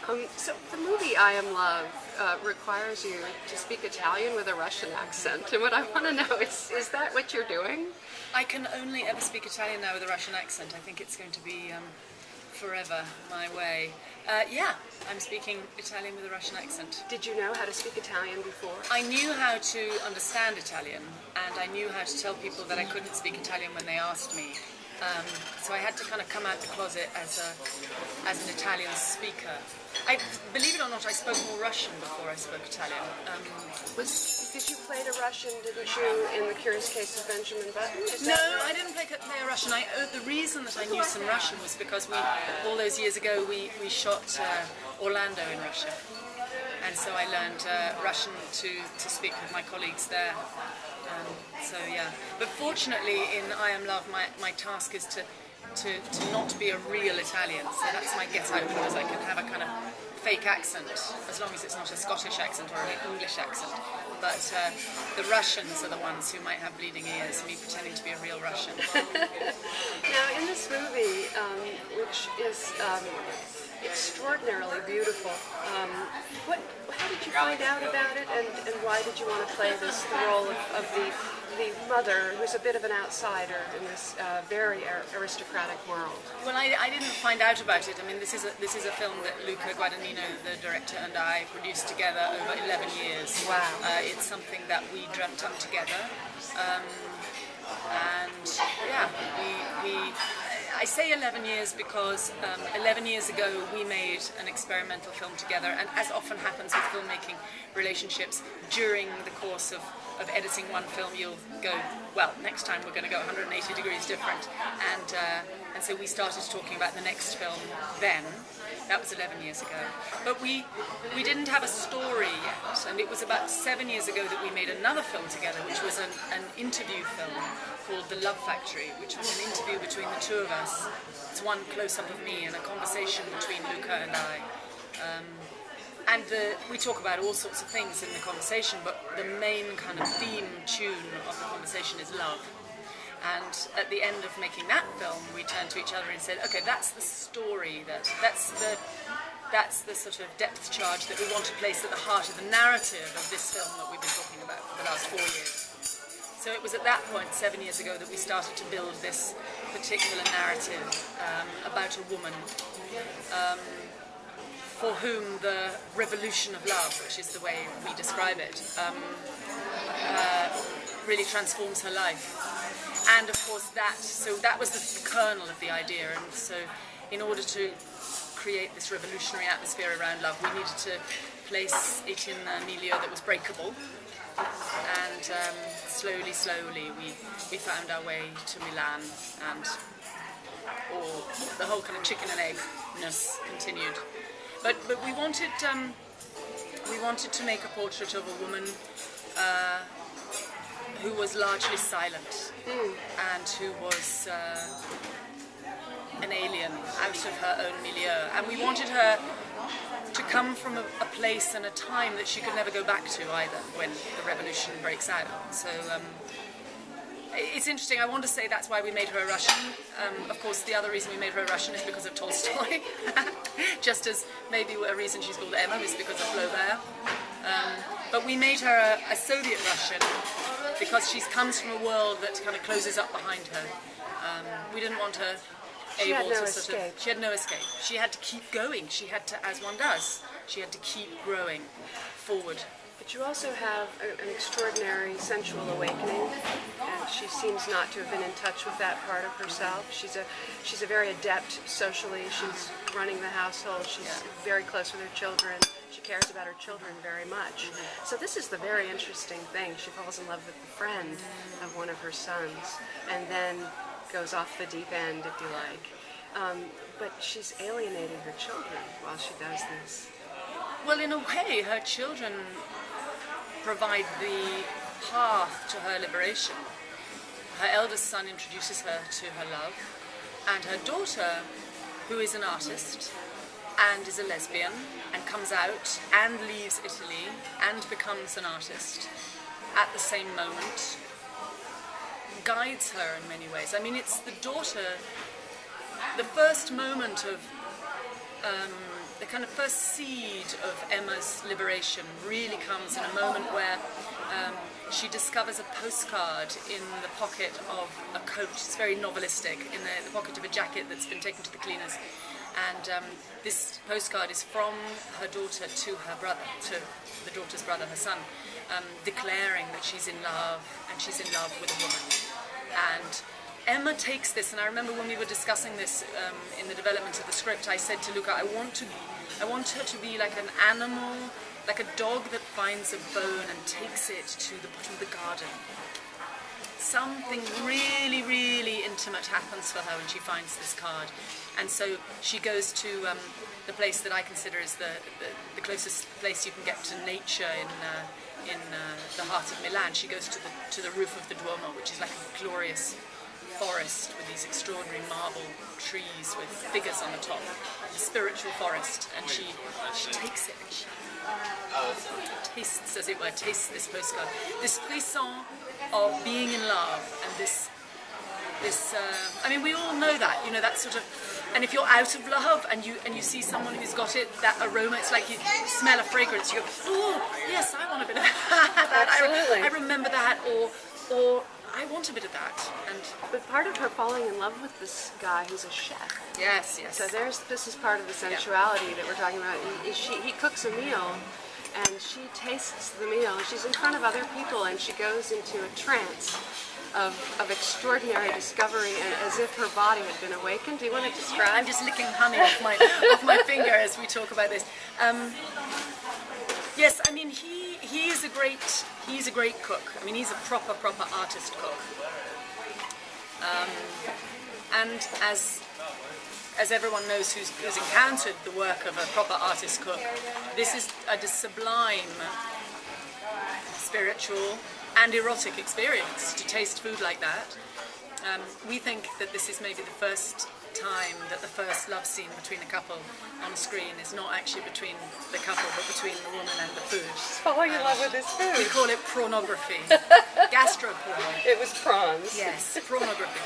So the movie I Am Love requires you to speak Italian with a Russian accent, and what I want to know is that what you're doing? I can only ever speak Italian now with a Russian accent. I think it's going to be forever my way. Yeah, I'm speaking Italian with a Russian accent. Did you know how to speak Italian before? I knew how to understand Italian, and I knew how to tell people that I couldn't speak Italian when they asked me. So I had to kind of come out the closet as an Italian speaker. Believe it or not, I spoke more Russian before I spoke Italian. Because you played a Russian, didn't you, in The Curious Case of Benjamin Button? No, I didn't play a Russian. The reason that I knew some Russian was because all those years ago, we shot Orlando in Russia. And so I learned Russian to speak with my colleagues there. So yeah, but fortunately in I Am Love, my task is to not be a real Italian. So that's my get out, because I can have a kind of fake accent, as long as it's not a Scottish accent or an English accent. But the Russians are the ones who might have bleeding ears, me pretending to be a real Russian. Now in this movie, which is extraordinarily beautiful, how did you find out about it, and why did you want to play the role of the mother who's a bit of an outsider in this very aristocratic world? Well, I didn't find out about it. I mean, this is a film that Luca Guadagnino, the director, and I produced together over 11 years. Wow. It's something that we dreamt up together. And yeah, I say 11 years because 11 years ago we made an experimental film together, and as often happens with filmmaking relationships, during the course of editing one film you'll go, well, next time we're going to go 180 degrees different, and so we started talking about the next film then. That was 11 years ago. But we didn't have a story yet, and it was about 7 years ago that we made another film together, which was an interview film called The Love Factory, which was an interview between the two of us. It's one close-up of me and a conversation between Luca and I. We talk about all sorts of things in the conversation, but the main kind of theme tune of the conversation is love. And at the end of making that film, we turned to each other and said, okay, that's the story, that's the sort of depth charge that we want to place at the heart of the narrative of this film that we've been talking about for the last 4 years. So it was at that point, 7 years ago, that we started to build this particular narrative about a woman for whom the revolution of love, which is the way we describe it, really transforms her life. And of course that was the kernel of the idea, and so in order to create this revolutionary atmosphere around love, we needed to place it in a milieu that was breakable, and slowly we found our way to Milan, and the whole kind of chicken and egg-ness continued. But we wanted to make a portrait of a woman who was largely silent and who was an alien out of her own milieu. And we wanted her to come from a place and a time that she could never go back to either, when the revolution breaks out. So it's interesting. I want to say that's why we made her a Russian. Of course, the other reason we made her a Russian is because of Tolstoy. Just as maybe a reason she's called Emma is because of Flaubert. But we made her a Soviet Russian because she comes from a world that kind of closes up behind her. We didn't want her She had no escape. She had no escape. She had to keep going. She had to, as one does, she had to keep growing forward. But you also have an extraordinary sensual awakening, and she seems not to have been in touch with that part of herself. She's a very adept socially. She's running the household. She's very close with her children. She cares about her children very much. So this is the very interesting thing. She falls in love with the friend of one of her sons, and then goes off the deep end, if you like. But she's alienating her children while she does this. Well, in a way, her children provide the path to her liberation. Her eldest son introduces her to her love, and her daughter, who is an artist and is a lesbian and comes out and leaves Italy and becomes an artist at the same moment, guides her in many ways. I mean, it's the daughter, the first moment of the kind of first seed of Emma's liberation really comes in a moment where she discovers a postcard in the pocket of a coat. It's very novelistic, in the pocket of a jacket that's been taken to the cleaners. And this postcard is from her daughter to her brother, to the daughter's brother, her son, declaring that she's in love, and she's in love with a woman. And Emma takes this, and I remember when we were discussing this in the development of the script, I said to Luca, I want her to be like an animal, like a dog that finds a bone and takes it to the bottom of the garden. Something really, really intimate happens for her when she finds this card. And so she goes to the place that I consider is the closest place you can get to nature in the heart of Milan. She goes to the roof of the Duomo, which is like a glorious forest with these extraordinary marble trees with figures on the top, a spiritual forest, and she takes it and she tastes, as it were, tastes this postcard, this frisson of being in love, and this I mean, we all know that, you know, that sort of, and if you're out of love and you see someone who's got it, that aroma, it's like you smell a fragrance, you go, oh yes, I want a bit of that. Absolutely. I remember that, or I want a bit of that. And But part of her falling in love with this guy who's a chef. yes. So this is part of the sensuality that we're talking about. He cooks a meal, and she tastes the meal. She's in front of other people, and she goes into a trance of extraordinary discovery, and as if her body had been awakened. Do you want to describe? I'm just licking honey off my finger as we talk about this. Yes, I mean he's a great cook. I mean he's a proper artist cook. And as everyone knows who's encountered the work of a proper artist cook, this is a sublime spiritual and erotic experience to taste food like that. We think that this is maybe the first time that the first love scene between a couple on screen is not actually between the couple but between the woman and the food. Falling in love with his We food. call it prawnography, gastroporn. It was prawns. Yes, prawnography.